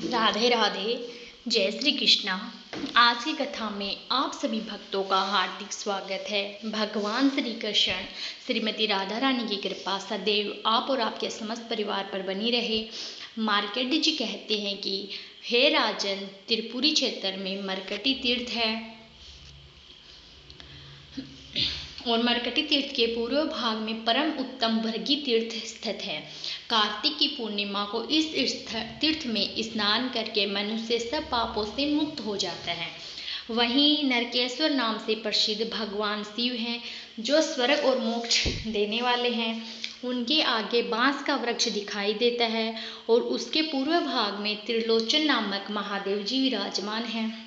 राधे राधे। जय श्री कृष्णा। आज की कथा में आप सभी भक्तों का हार्दिक स्वागत है। भगवान श्री कृष्ण श्रीमती राधा रानी की कृपा सदैव आप और आपके समस्त परिवार पर बनी रहे। मार्कंडेय जी कहते हैं कि हे राजन, त्रिपुरी क्षेत्र में मरकटी तीर्थ है और मरकटी तीर्थ के पूर्व भाग में परम उत्तम भृगि तीर्थ स्थित है। कार्तिक की पूर्णिमा को इस तीर्थ में स्नान करके मनुष्य सब पापों से मुक्त हो जाता है। वहीं नरकेश्वर नाम से प्रसिद्ध भगवान शिव हैं, जो स्वर्ग और मोक्ष देने वाले हैं। उनके आगे बांस का वृक्ष दिखाई देता है और उसके पूर्व भाग में त्रिलोचन नामक महादेव जी विराजमान हैं।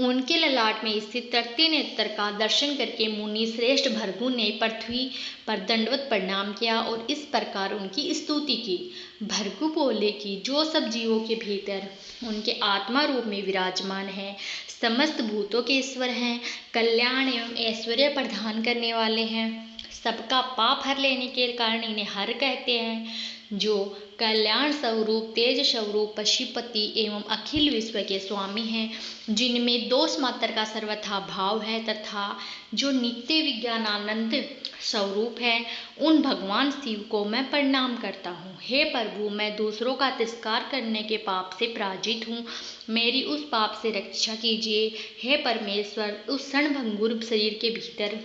उनके ललाट में स्थित तृतीय नेत्र का दर्शन करके मुनि श्रेष्ठ भृगु ने पृथ्वी पर दंडवत प्रणाम किया और इस प्रकार उनकी स्तुति की। भृगु बोले कि जो सब जीवों के भीतर उनके आत्मा रूप में विराजमान है, समस्त भूतों के ईश्वर हैं, कल्याण एवं ऐश्वर्य प्रदान करने वाले हैं, सबका पाप हर लेने के कारण इन्हें हर कहते हैं, जो कल्याण स्वरूप तेज स्वरूप पशुपति एवं अखिल विश्व के स्वामी हैं, जिनमें दोष मात्र का सर्वथा भाव है तथा जो नित्य विज्ञानानंद स्वरूप है, उन भगवान शिव को मैं प्रणाम करता हूँ। हे प्रभु, मैं दूसरों का तिरस्कार करने के पाप से पराजित हूँ, मेरी उस पाप से रक्षा कीजिए। हे परमेश्वर, उस क्षणभंगुर शरीर के भीतर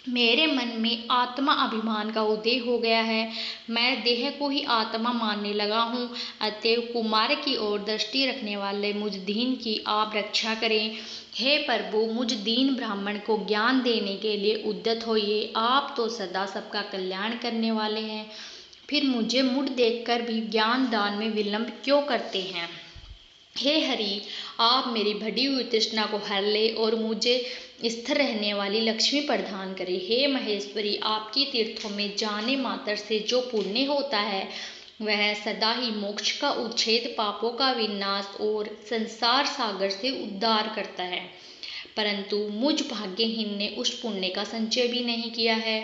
मेरे मन में आत्मा अभिमान का उदय हो गया है। मैं देह को ही आत्मा मानने लगा हूँ। अतएव कुमार की ओर दृष्टि रखने वाले मुझ दीन की आप रक्षा करें। हे प्रभु, मुझ दीन ब्राह्मण को ज्ञान देने के लिए उद्यत होइए। आप तो सदा सबका कल्याण करने वाले हैं, फिर मुझे मुड़ देखकर भी ज्ञान दान में विलंब क्यों करते हैं। हे हरि, आप मेरी बढ़ी हुई तृष्णा को हर ले और मुझे स्थिर रहने वाली लक्ष्मी प्रदान करें। हे महेश्वरी, आपकी तीर्थों में जाने मात्र से जो पुण्य होता है, वह सदा ही मोक्ष का उच्छेद, पापों का विनाश और संसार सागर से उद्धार करता है। परंतु मुझ भाग्यहीन ने उस पुण्य का संचय भी नहीं किया है।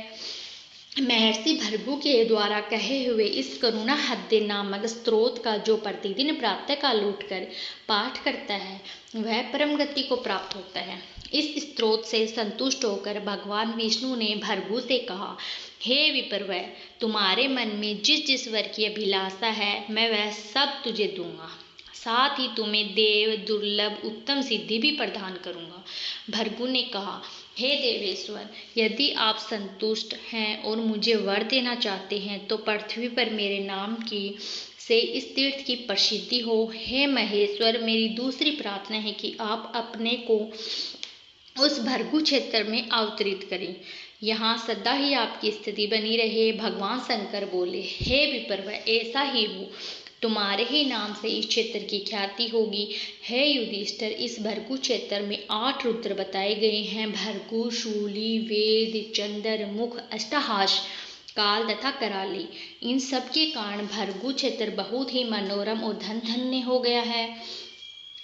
महर्षि भृगु के द्वारा कहे हुए इस करुणा हृदय नामक स्त्रोत का जो प्रतिदिन प्रातः काल उठकर पाठ करता है, वह परम गति को प्राप्त होता है। इस स्त्रोत से संतुष्ट होकर भगवान विष्णु ने भृगु से कहा, हे विप्रवर, तुम्हारे मन में जिस जिस वर की अभिलाषा है, मैं वह सब तुझे दूंगा, साथ ही तुम्हें देव दुर्लभ उत्तम सिद्धि भी प्रदान करूंगा। भृगु ने कहा, हे देवेश्वर, यदि आप संतुष्ट हैं और मुझे वर देना चाहते हैं, तो पृथ्वी पर मेरे नाम की से इस तीर्थ की प्रसिद्धि हो। हे महेश्वर, मेरी दूसरी प्रार्थना है कि आप अपने को उस भृगु क्षेत्र में अवतरित करें, यहाँ सदा ही आपकी स्थिति बनी रहे। भगवान शंकर बोले, हे विप्रवर, ऐसा ही हो, तुम्हारे ही नाम से इस क्षेत्र की ख्याति होगी। हे युधिष्ठिर, इस भृगु क्षेत्र में 8 रुद्र बताए गए हैं। भृगु, शूली, वेद, चंद्र, मुख, अष्टहास, काल तथा कराली। इन सब के कारण भृगु क्षेत्र बहुत ही मनोरम और धन्य हो गया है।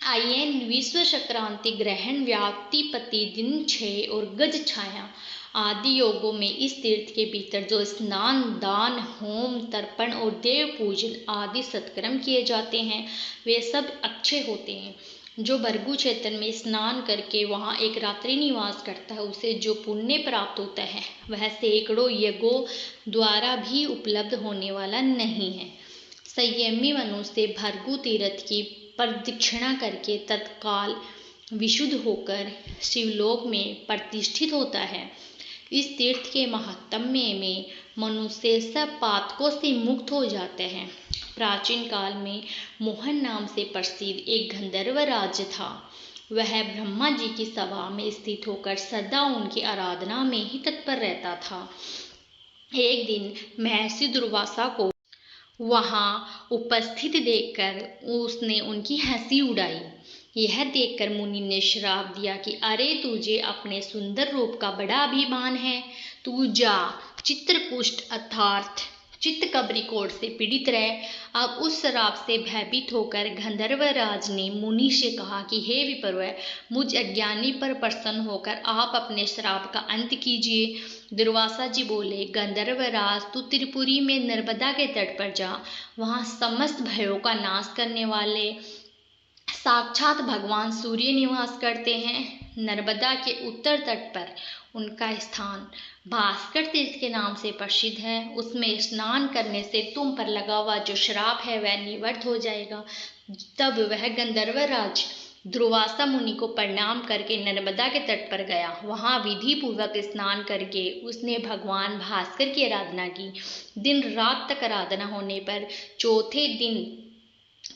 आइए विश्व संक्रांति, ग्रहण, व्याप्तिपति, दिन 6 और गज छाया आदि योगों में इस तीर्थ के भीतर जो स्नान, दान, होम, तर्पण और देव पूजन आदि सत्कर्म किए जाते हैं, वे सब अच्छे होते हैं। जो भृगु क्षेत्र में स्नान करके वहाँ एक रात्रि निवास करता है, उसे जो पुण्य प्राप्त होता है, वह सैकड़ों यज्ञों द्वारा भी उपलब्ध होने वाला नहीं है। संयमी मनुष्य भृगु तीर्थ की प्रदक्षिणा करके तत्काल विशुद्ध होकर शिवलोक में प्रतिष्ठित होता है। इस तीर्थ के महात्म्य में मनुष्य सब पातकों से मुक्त हो जाते हैं। प्राचीन काल में मोहन नाम से प्रसिद्ध एक गंधर्व राज्य था। वह ब्रह्मा जी की सभा में स्थित होकर सदा उनकी आराधना में ही तत्पर रहता था। एक दिन महर्षि दुर्वासा को वहाँ उपस्थित देखकर उसने उनकी हंसी उड़ाई। यह देखकर मुनि ने श्राप दिया कि अरे, तुझे अपने सुंदर रूप का बड़ा अभिमान है, तू जा चित्रकूट अर्थात चित्तकबरी कोढ़ से पीड़ित रहे। अब उस श्राप से भयभीत होकर गंधर्वराज ने मुनि से कहा कि हे विप्रवर, मुझ अज्ञानी पर प्रसन्न होकर आप अपने श्राप का अंत कीजिए। दुर्वासा जी बोले, गंधर्वराज, तू त्रिपुरी में नर्मदा के तट पर जा। वहाँ समस्त भयों का नाश करने वाले साक्षात भगवान सूर्य निवास करते हैं। नर्मदा के उत्तर तट पर उनका स्थान भास्कर तीर्थ के नाम से प्रसिद्ध है। उसमें स्नान करने से तुम पर लगा हुआ जो श्राप है वह निवृत्त हो जाएगा। तब वह गंधर्वराज दुर्वासा मुनि को प्रणाम करके नर्मदा के तट पर गया। वहां विधि पूर्वक स्नान करके उसने भगवान भास्कर की आराधना की। दिन रात तक आराधना होने पर चौथे दिन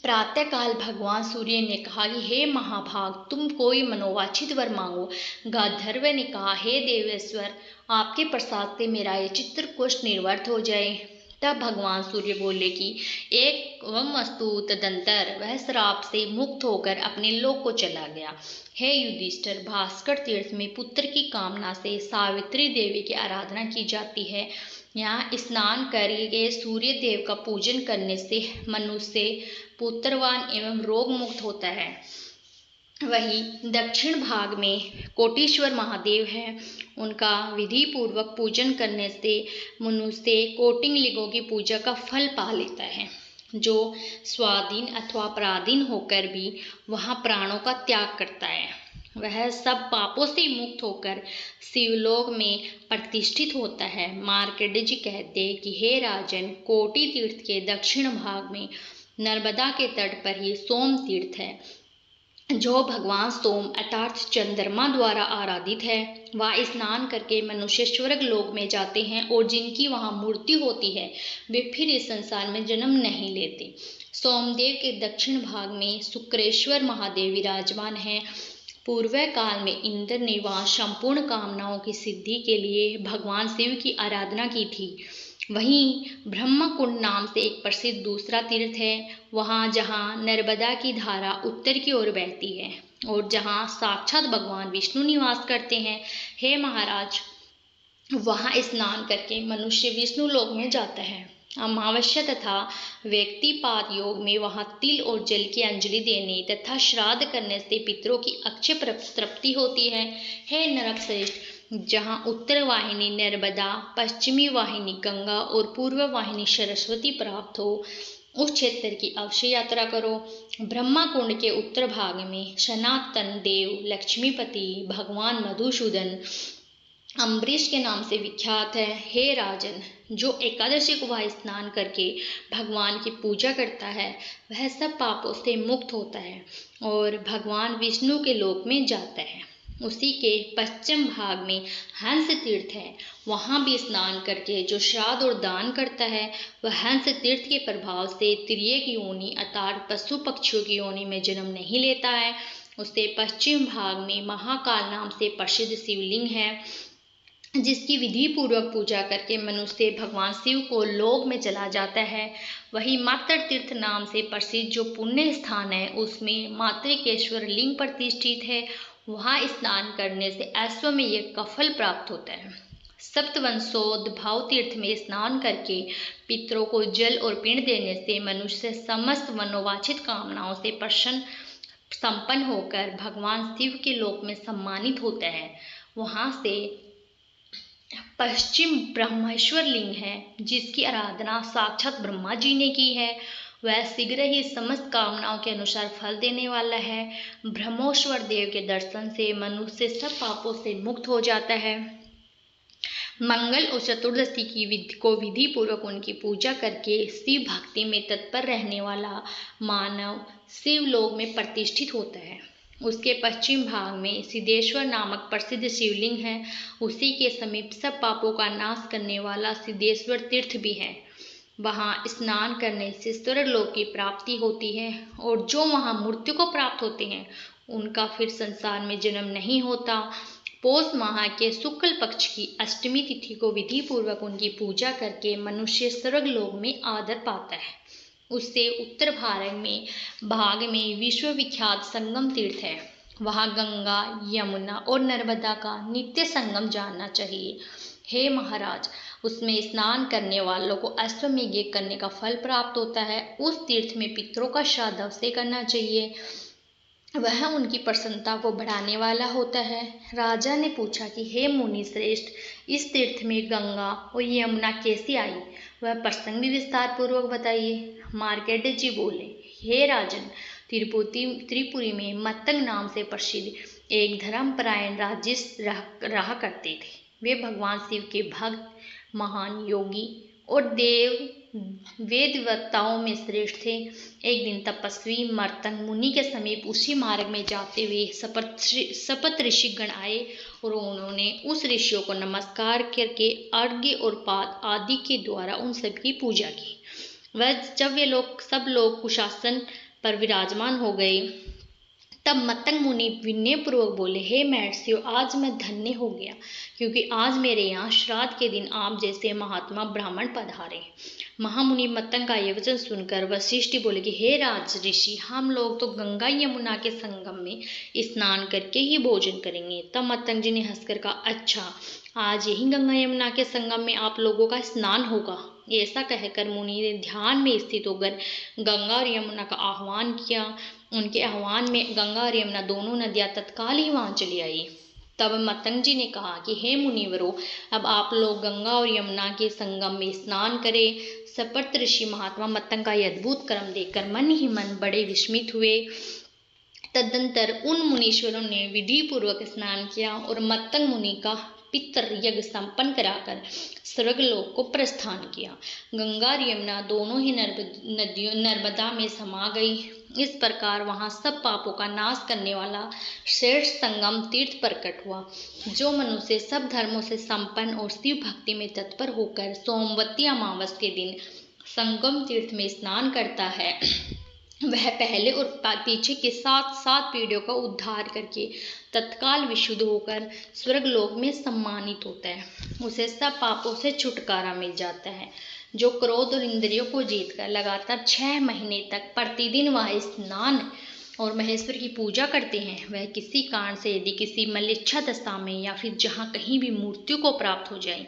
प्रातःकाल भगवान सूर्य ने कहा कि हे महाभाग, तुम कोई मनोवांछित वर मांगो। गांधर्व ने कहा, हे देवेश्वर, आपके प्रसाद से मेरा ये चित्रकुष्ठ निवृत्त हो जाए। तब भगवान सूर्य बोले कि एक वस्तु तदंतर वह श्राप से मुक्त होकर अपने लोक को चला गया। हे युधिष्ठिर, भास्कर तीर्थ में पुत्र की कामना से सावित्री देवी की आराधना की जाती है। यहाँ स्नान करके सूर्य देव का पूजन करने से मनुष्य पुत्रवान एवं रोग मुक्त होता है। वही दक्षिण भाग में कोटीश्वर महादेव हैं। उनका विधि पूर्वक पूजन करने से मनुष्य कोटिंग लिंगों की पूजा का फल पा लेता है। जो स्वाधीन अथवा पराधीन होकर भी वहाँ प्राणों का त्याग करता है, वह सब पापों से मुक्त होकर शिवलोक में प्रतिष्ठित होता है। मार्कंडेय जी कहते कि हे राजन, कोटि तीर्थ के दक्षिण भाग में नर्मदा के तट पर ही सोम तीर्थ है, जो भगवान सोम अर्थात चंद्रमा द्वारा आराधित है। वह स्नान करके मनुष्य स्वर्ग लोक में जाते हैं और जिनकी वहाँ मृत्यु होती है वे फिर इस संसार में जन्म नहीं लेते। सोमदेव के दक्षिण भाग में शुक्रेश्वर महादेव विराजमान हैं। पूर्व काल में इंद्र ने वहाँ संपूर्ण कामनाओं की सिद्धि के लिए भगवान शिव की आराधना की थी। वहीं ब्रह्मकुंड नाम से एक प्रसिद्ध दूसरा तीर्थ है। वहाँ जहाँ नर्मदा की धारा उत्तर की ओर बहती है और जहाँ साक्षात भगवान विष्णु निवास करते हैं। हे महाराज, वहाँ स्नान करके मनुष्य विष्णु लोक में जाता है। अमावस्या तथा व्यक्तिपात योग में वहाँ तिल और जल की अंजलि देने तथा श्राद्ध करने से पितरों की अक्षय तृप्ति होती है। हे नरक श्रेष्ठ, जहाँ उत्तर वाहिनी नर्मदा, पश्चिमी वाहिनी गंगा और पूर्व वाहिनी सरस्वती प्राप्त हो, उस क्षेत्र की अवश्य यात्रा करो। ब्रह्मा कुंड के उत्तर भाग में सनातन देव लक्ष्मीपति भगवान मधुसूदन अम्बरीश के नाम से विख्यात है। हे राजन, जो एकादशी को वह स्नान करके भगवान की पूजा करता है वह सब पापों से मुक्त होता है और भगवान विष्णु के लोक में जाता है। उसी के पश्चिम भाग में हंस तीर्थ है। वहाँ भी स्नान करके जो श्राद्ध और दान करता है वह हंस तीर्थ के प्रभाव से तिर्यक योनि अर्थात पशु पक्षियों की योनि में जन्म नहीं लेता है। उसके पश्चिम भाग में महाकाल नाम से प्रसिद्ध शिवलिंग है, जिसकी विधि पूर्वक पूजा करके मनुष्य भगवान शिव को लोक में चला जाता है। वही मातृ तीर्थ नाम से प्रसिद्ध जो पुण्य स्थान है उसमें मातृकेश्वर लिंग प्रतिष्ठित है। वहाँ स्नान करने से अश्वमेध का फल प्राप्त होता है। सप्तवंशोद्भव तीर्थ में स्नान करके पितरों को जल और पिंड देने से मनुष्य समस्त मनोवांछित कामनाओं से प्रसन्न संपन्न होकर भगवान शिव के लोक में सम्मानित होता है। वहाँ से पश्चिम ब्रह्मेश्वर लिंग है, जिसकी आराधना साक्षात ब्रह्मा जी ने की है। वह शीघ्र ही समस्त कामनाओं के अनुसार फल देने वाला है। ब्रह्मेश्वर देव के दर्शन से मनुष्य सब पापों से मुक्त हो जाता है। मंगल और चतुर्दशी की विधि पूर्वक उनकी पूजा करके शिव भक्ति में तत्पर रहने वाला मानव शिवलोक में प्रतिष्ठित होता है। उसके पश्चिम भाग में सिद्धेश्वर नामक प्रसिद्ध शिवलिंग है। उसी के समीप सब पापों का नाश करने वाला सिद्धेश्वर तीर्थ भी है। वहाँ स्नान करने से स्वर्गलोक की प्राप्ति होती है और जो वहाँ मृत्यु को प्राप्त होते हैं उनका फिर संसार में जन्म नहीं होता। पौष माह के शुक्ल पक्ष की अष्टमी तिथि को विधि पूर्वक उनकी पूजा करके मनुष्य स्वर्गलोक में आदर पाता है। उससे उत्तर भाग में विश्वविख्यात संगम तीर्थ है। वहाँ गंगा, यमुना और नर्मदा का नित्य संगम जानना चाहिए। हे महाराज, उसमें स्नान करने वालों को अश्वमेध यज्ञ करने का फल प्राप्त होता है। उस तीर्थ में पितरों का श्राद्ध अवश्य करना चाहिए, वह उनकी प्रसन्नता को बढ़ाने वाला होता है। राजा ने पूछा कि हे मुनि श्रेष्ठ, इस तीर्थ में गंगा और यमुना कैसी आई? वह प्रसंग भी विस्तार पूर्वक बताइए। मार्कंडेय जी बोले, हे राजन, त्रिपुरी में मत्तंग नाम से प्रसिद्ध एक धर्मपरायण राजेश रहा करते थे। वे भगवान शिव के भक्त, महान योगी और वेदवक्ताओं में श्रेष्ठ थे। एक दिन तपस्वी मर्तंग मुनि के समीप उसी मार्ग में जाते हुए सपत ऋषिगण आए और उन्होंने उस ऋषियों को नमस्कार करके अर्घ्य और पाद आदि के द्वारा उन सबकी पूजा की। जब वे लोग सब लोग कुशासन पर विराजमान हो गए, तब मत्तंग मुनि विनयपूर्वक बोले, हे महर्षियों, आज मैं धन्य हो गया, क्योंकि आज मेरे यहाँ श्राद्ध के दिन आप जैसे महात्मा ब्राह्मण पधारे। महामुनि मत्तंग का यह वचन सुनकर वशिष्ठ बोले कि हे राज ऋषि, हम लोग तो गंगा यमुना के संगम में स्नान करके ही भोजन करेंगे। तब मत्तंग जी ने हंसकर कहा, अच्छा, आज यही गंगा यमुना के संगम में आप लोगों का स्नान होगा। ऐसा कहकर मुनि ने ध्यान में स्थित होकर गंगा और यमुना का आह्वान किया। उनके आह्वान में गंगा और यमुना दोनों नदियां तत्काल ही वहां चली आई। तब मत्तंग जी ने कहा कि हे मुनिवरों, अब आप लोग गंगा और यमुना के संगम में स्नान करें। सपत ऋषि महात्मा मत्तंग का यह अद्भुत कर्म देखकर मन ही मन बड़े विस्मित हुए। तदनंतर उन मुनीश्वरों ने विधि पूर्वक स्नान किया और मत्तंग मुनि का पितर यज्ञ संपन्न कराकर स्वर्गलोक को प्रस्थान किया। गंगा और यमुना दोनों ही नर्मदा में समा गई। इस प्रकार वहां सब पापों का नाश करने वाला श्रेष्ठ संगम तीर्थ प्रकट हुआ। जो मनुष्य सब धर्मों से संपन्न और शिव भक्ति में तत्पर होकर सोमवती अमावस के दिन संगम तीर्थ में स्नान करता है, वह पहले और पीछे के 7 पीढ़ियों का उद्धार करके तत्काल विशुद्ध होकर स्वर्गलोक में सम्मानित होता है। उसे सब पापों से छुटकारा मिल जाता है। जो क्रोध और इंद्रियों को जीतकर लगातार 6 महीने तक प्रतिदिन वह स्नान और महेश्वर की पूजा करते हैं, वह किसी कारण से यदि किसी मलेच्छा दशा में या फिर जहाँ कहीं भी मृत्यु को प्राप्त हो जाए,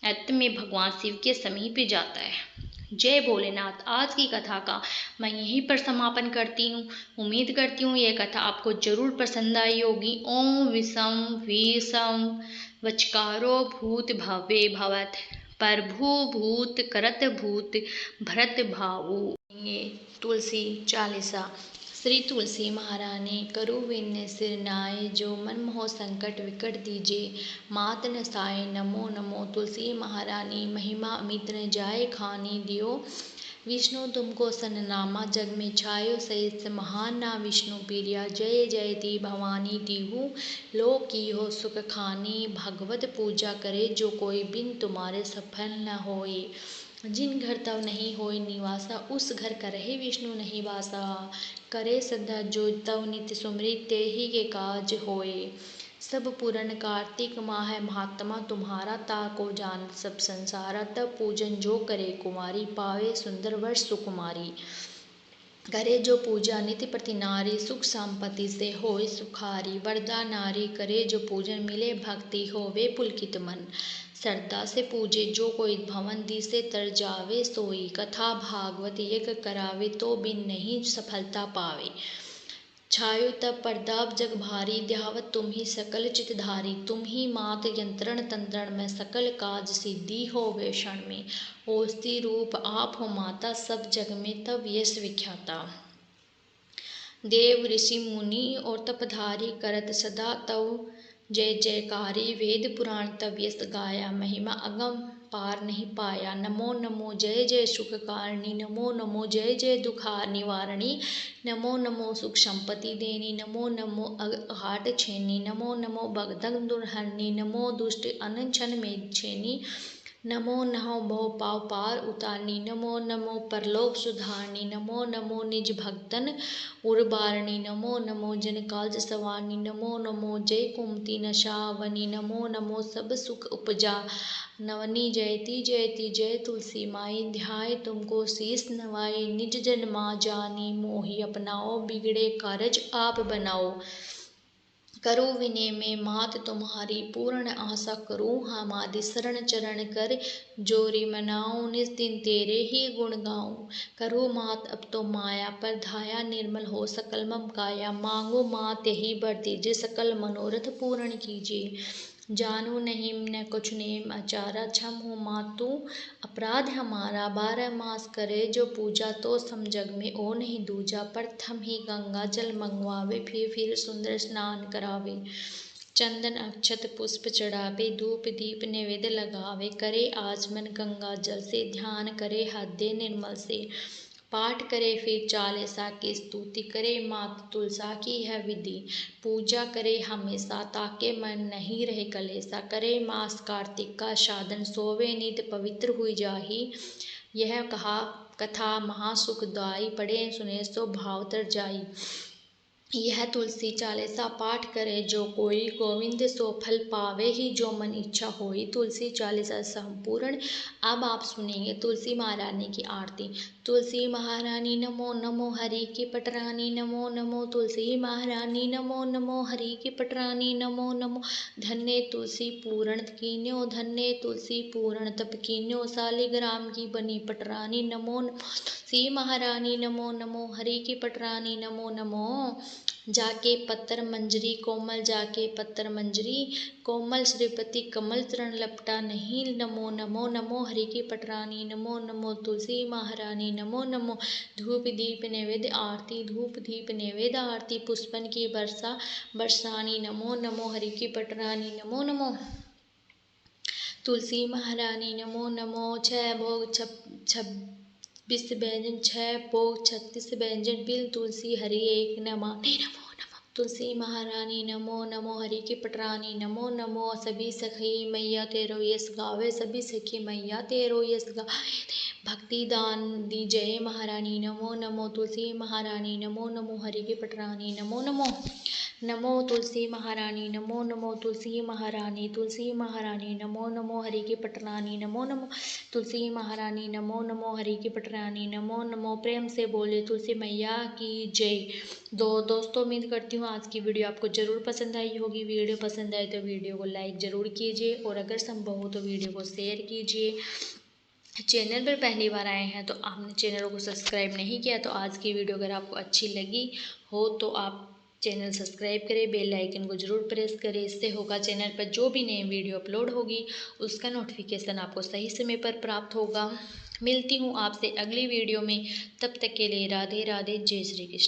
अंत में भगवान शिव के समीप जाता है। जय भोलेनाथ। आज की कथा का मैं यहीं पर समापन करती हूँ। उम्मीद करती हूँ यह कथा आपको जरूर पसंद आई होगी। ओम विषम विषम वचकारो भूत भवे भवत प्रभु भूत करत भूत भरत भावु। तुलसी चालीसा। श्री तुलसी महारानी करु विन्य सिर नाय, जो मन मोह संकट विकट दीजे, मात न साय नमो नमो। तुलसी महारानी महिमा अमित न जाए खानी, दियो विष्णु तुमको सननामा, जग में छायो सहित महान ना विष्णु प्रिया। जय जयति भवानी दीहु लोक की हो सुख खानी, भगवत पूजा करे जो कोई बिन तुम्हारे सफल न होए। जिन घर तव नहीं होय निवासा, उस घर करहे विष्णु नहीं वासा। करे सदा जो तव नित्य सुमृत, ते ही के काज होए। सब पूरन कार्तिक माह है महात्मा तुम्हारा, ताको जान सब संसारा। तब पूजन जो करे कुमारी, पावे सुंदर वर्ष सुकुमारी। करे जो पूजा नित्य प्रति नारी, सुख संपत्ति से होय सुखारी। वरदा नारी करे जो पूजन, मिले भक्ति होवे पुलकित मन। श्रद्धा से पूजे जो कोई, भवन दिसे तर जावे सोई। कथा भागवत एक करावे, तो बिन नहीं सफलता पावे। छायो तब प्रताप जग भारी, ध्यावत तुम ही सकल चितधारी। तुम ही मात यंत्रण तंत्रण में, सकल काज सिद्धि होवे क्षण में। ओस्ती रूप आप हो माता, सब जग में तब यश विख्याता। देव ऋषि मुनि और तपधारी, करत सदा तव जय जयकारी। वेद पुराण तब यश गाया, महिमा अगम पार नहीं पाया। नमो नमो जय जय सुख कारणी, नमो नमो जय जय दुखा निवारणी। नमो नमो सुख संपत्ति देनी, नमो नमो घाट छेनी। नमो नमो भगदग दुर्हरणी, नमो दुष्ट अनशन में छेनी। नमो नमो भव पाव पार उतारनी, नमो नमो परलोक सुधारनी। नमो नमो निज भक्तन उर्बारणी, नमो नमो जन काज सवारनी। नमो नमो जय कुमति नशावनी, नमो नमो सब सुख उपजा नवनी। जयति जयति जय तुलसी माई, ध्याय तुमको शीस नवाई। निज जन माँ जानी मोहि अपनाओ, बिगड़े कारज आप बनाओ। करो विनय में मात तुम्हारी पूर्ण आशा करूँ हमारी शरण चरण कर जोरी मनाऊं निस दिन तेरे ही गुण गाऊं। करो मात अब तो माया पर धाया निर्मल हो सकल मम काया मांगो मात यही वर दीजिए सकल मनोरथ पूर्ण कीजिए। जानू नहीं न कुछ नेम आचारा क्षम हो मातु अपराध हमारा 12 मास करे जो पूजा तो सम जग में ओ नहीं दूजा। प्रथम ही गंगा जल मंगवावे फिर सुंदर स्नान करावे। चंदन अक्षत पुष्प चढ़ावे धूप दीप नैवेद्य लगावे। करे आचमन गंगा जल से ध्यान करे हृदय निर्मल से। पाठ करे फिर चालीसा की स्तुति करे मात तुलसा की है विधि। पूजा करे हमेशा ताके मन नहीं रहे कलेसा। करे मास कार्तिक का साधन सोवे नित पवित्र हुई जाही। यह कहा कथा महासुखदाई पढ़े सुने सो भाव तर जाई। यह तुलसी चालीसा पाठ करे जो कोई गोविंद सो फल पावे ही जो मन इच्छा होई। तुलसी चालीसा संपूर्ण। अब आप सुनेंगे तुलसी महारानी की आरती। तुलसी महारानी नमो नमो हरि की पटरानी नमो नमो। तुलसी महारानी नमो नमो हरि की पटरानी नमो नमो। धन्य तुलसी पूर्ण कीन्यो धन्य तुलसी पूर्ण तप कीन्यो। शालिग्राम की बनी पटरानी नमो नमो। तुलसी महारानी नमो नमो हरि की पटरानी नमो नमो। जाके पत्थर मंजरी कोमल जाके पत्थर मंजरी कोमल श्रीपति कमल चरण लपटा नहीं नमो नमो नमो हरि की पटरानी नमो नमो। तुलसी महारानी नमो नमो। धूप दीप नैवेद्य आरती धूप दीप नैवेद्य आरती पुष्पन की वर्षा बरसानी नमो नमो हरि की पटरानी नमो नमो। तुलसी महारानी नमो नमो। 6 भोग 26 व्यंजन 6 भोग 36 व्यंजन बिल तुलसी हरि एक नमामि नमो नमो। तुलसी महारानी नमो नमो हरि की पटरानी नमो नमो। सभी सखी मैया तेरो यश गावे सभी सखी मैया तेरो यश गावे भक्ति दान दी जय महारानी नमो नमो। तुलसी महारानी नमो नमो हरि की पटरानी नमो नमो। नमो तुलसी महारानी नमो नमो। तुलसी महारानी नमो नमो हरि की पटरानी नमो नमो। तुलसी महारानी नमो नमो हरि की पटरानी नमो नमो। प्रेम से बोले तुलसी मैया की जय। दोस्तों उम्मीद करती हूँ आज की वीडियो आपको ज़रूर पसंद आई होगी। वीडियो पसंद आए तो वीडियो को लाइक ज़रूर कीजिए और अगर संभव हो तो वीडियो को शेयर कीजिए। चैनल पर पहली बार आए हैं तो आपने चैनल को सब्सक्राइब नहीं किया तो आज की वीडियो अगर आपको अच्छी लगी हो तो आप चैनल सब्सक्राइब करें बेल आइकन को ज़रूर प्रेस करें। इससे होगा चैनल पर जो भी नई वीडियो अपलोड होगी उसका नोटिफिकेशन आपको सही समय पर प्राप्त होगा। मिलती हूँ आपसे अगली वीडियो में तब तक के लिए राधे राधे जय श्री कृष्ण।